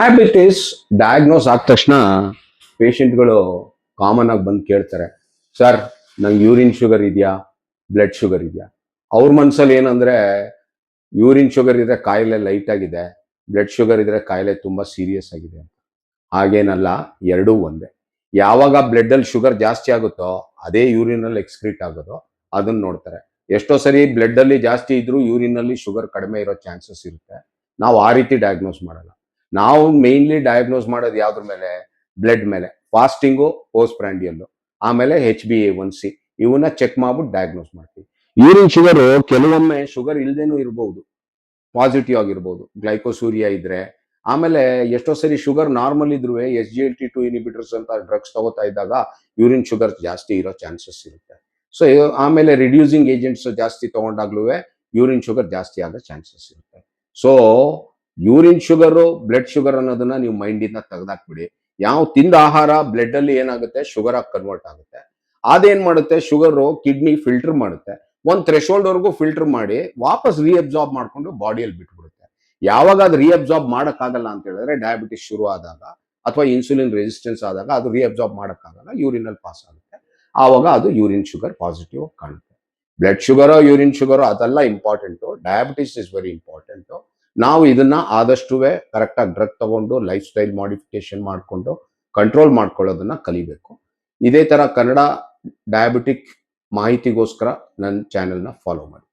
Diabetes diagnose ಆದ ತಕ್ಷಣ ಪೇಷಂಟ್ಗಳು common ಆಗಿ ಬಂದು ಕೇಳ್ತಾರೆ, ಸರ್ ನಂಗೆ ಯೂರಿನ್ ಶುಗರ್ ಇದೆಯಾ, ಬ್ಲಡ್ ಶುಗರ್ ಇದೆಯಾ? ಅವ್ರ ಮನ್ಸಲ್ಲಿ ಏನಂದ್ರೆ ಯೂರಿನ್ ಶುಗರ್ ಇದ್ರೆ ಕಾಯಿಲೆ ಲೈಟ್ ಆಗಿದೆ, ಬ್ಲಡ್ ಶುಗರ್ ಇದ್ರೆ ಕಾಯಿಲೆ ತುಂಬಾ ಸೀರಿಯಸ್ ಆಗಿದೆ ಅಂತ. ಹಾಗೇನಲ್ಲ, ಎರಡೂ ಒಂದೇ. ಯಾವಾಗ ಬ್ಲಡ್ ಅಲ್ಲಿ ಶುಗರ್ ಜಾಸ್ತಿ ಆಗುತ್ತೋ ಅದೇ ಯೂರಿನ್ ಅಲ್ಲಿ ಎಕ್ಸ್ಕ್ರೀಟ್ ಆಗೋದು, ಅದನ್ನ ನೋಡ್ತಾರೆ. ಎಷ್ಟೋ ಸರಿ ಬ್ಲಡ್ ಅಲ್ಲಿ ಜಾಸ್ತಿ ಇದ್ರೂ ಯೂರಿನ್ ಅಲ್ಲಿ ಶುಗರ್ ಕಡಿಮೆ ಇರೋ ಚಾನ್ಸಸ್ ಇರುತ್ತೆ. ನಾವು ಆ ರೀತಿ ಡಯಾಗ್ನೋಸ್ ಮಾಡಲ್ಲ. ನಾವು ಮೇನ್ಲಿ ಡಯಾಗ್ನೋಸ್ ಮಾಡೋದು ಯಾವ್ದ್ರ ಮೇಲೆ? ಬ್ಲಡ್ ಮೇಲೆ, ಫಾಸ್ಟಿಂಗು, ಪೋಸ್ಟ್ ಪ್ರ್ಯಾಂಡಿಯಲ್ಲು, ಆಮೇಲೆ HbA1c ಇವನ್ನ ಚೆಕ್ ಮಾಡ್ಬಿಟ್ಟು ಡಯಾಗ್ನೋಸ್ ಮಾಡ್ತೀವಿ. ಯೂರಿನ್ ಶುಗರ್ ಕೆಲವೊಮ್ಮೆ ಶುಗರ್ ಇಲ್ದೇನೂ ಇರಬಹುದು, ಪಾಸಿಟಿವ್ ಆಗಿರ್ಬೋದು, ಗ್ಲೈಕೋಸೂರಿಯಾ ಇದ್ರೆ. ಆಮೇಲೆ ಎಷ್ಟೋ ಸರಿ ಶುಗರ್ ನಾರ್ಮಲ್ ಇದ್ರು SGLT2 ಇನಿಬಿಟರ್ಸ್ ಅಂತ ಡ್ರಗ್ಸ್ ತಗೋತಾ ಇದ್ದಾಗ ಯೂರಿನ್ ಶುಗರ್ ಜಾಸ್ತಿ ಇರೋ ಚಾನ್ಸಸ್ ಇರುತ್ತೆ. ಸೊ ಆಮೇಲೆ ರಿಡ್ಯೂಸಿಂಗ್ ಏಜೆಂಟ್ಸ್ ಜಾಸ್ತಿ ತಗೊಂಡಾಗ್ಲೂ ಯೂರಿನ್ ಶುಗರ್ ಜಾಸ್ತಿ ಆಗೋ ಚಾನ್ಸಸ್ ಇರುತ್ತೆ. So urine sugar, blood sugar ಅನ್ನೋದನ್ನ ನೀವು ಮೈಂಡಿಂದ ತೆಗೆದಾಕ್ಬಿಡಿ. ಯಾವ ತಿಂದ ಆಹಾರ ಬ್ಲಡ್ ಅಲ್ಲಿ ಏನಾಗುತ್ತೆ, ಶುಗರ್ ಆಗಿ ಕನ್ವರ್ಟ್ ಆಗುತ್ತೆ. ಅದೇನ್ ಮಾಡುತ್ತೆ, ಶುಗರ್ ಕಿಡ್ನಿ ಫಿಲ್ಟರ್ ಮಾಡುತ್ತೆ. ಒಂದ್ ಥ್ರೆಶೋಲ್ಡ್ ವರೆಗೂ ಫಿಲ್ಟರ್ ಮಾಡಿ ವಾಪಸ್ ರೀಅಬ್ಸಾರ್ಬ್ ಮಾಡ್ಕೊಂಡು ಬಾಡಿಯಲ್ಲಿ ಬಿಟ್ಬಿಡುತ್ತೆ. ಯಾವಾಗ ಅದು ರೀಅಬ್ಸಾರ್ಬ್ ಮಾಡಕ್ಕಾಗಲ್ಲ ಅಂತ ಹೇಳಿದ್ರೆ, ಡಯಾಬಿಟಿಸ್ ಶುರು ಆದಾಗ ಅಥವಾ ಇನ್ಸುಲಿನ್ ರೆಸಿಸ್ಟೆನ್ಸ್ ಆದಾಗ ಅದು ರೀಅಬ್ಸಾರ್ಬ್ ಮಾಡಕ್ಕಾಗಲ್ಲ, ಯೂರಿನ್ ಅಲ್ಲಿ ಪಾಸ್ ಆಗುತ್ತೆ. ಆವಾಗ ಅದು ಯೂರಿನ್ ಶುಗರ್ ಪಾಸಿಟಿವ್ ಕಾಣುತ್ತೆ. ಬ್ಲಡ್ ಶುಗರೋ ಯೂರಿನ್ ಶುಗರೋ ಅದೆಲ್ಲ important, diabetes is very important. ನಾವು ಇದನ್ನ ಆದಷ್ಟು ಕರೆಕ್ಟಾಗಿ ಡ್ರಗ್ ತಗೊಂಡು ಲೈಫ್ ಸ್ಟೈಲ್ ಮಾಡಿಫಿಕೇಶನ್ ಮಾಡಿಕೊಂಡು ಕಂಟ್ರೋಲ್ ಮಾಡ್ಕೊಳ್ಳೋದನ್ನ ಕಲಿಬೇಕು. ಇದೇ ತರ ಕನ್ನಡ ಡಯಾಬಿಟಿಕ್ ಮಾಹಿತಿಗೋಸ್ಕರ ನನ್ನ ಚಾನೆಲ್ನ ಫಾಲೋ ಮಾಡಿ.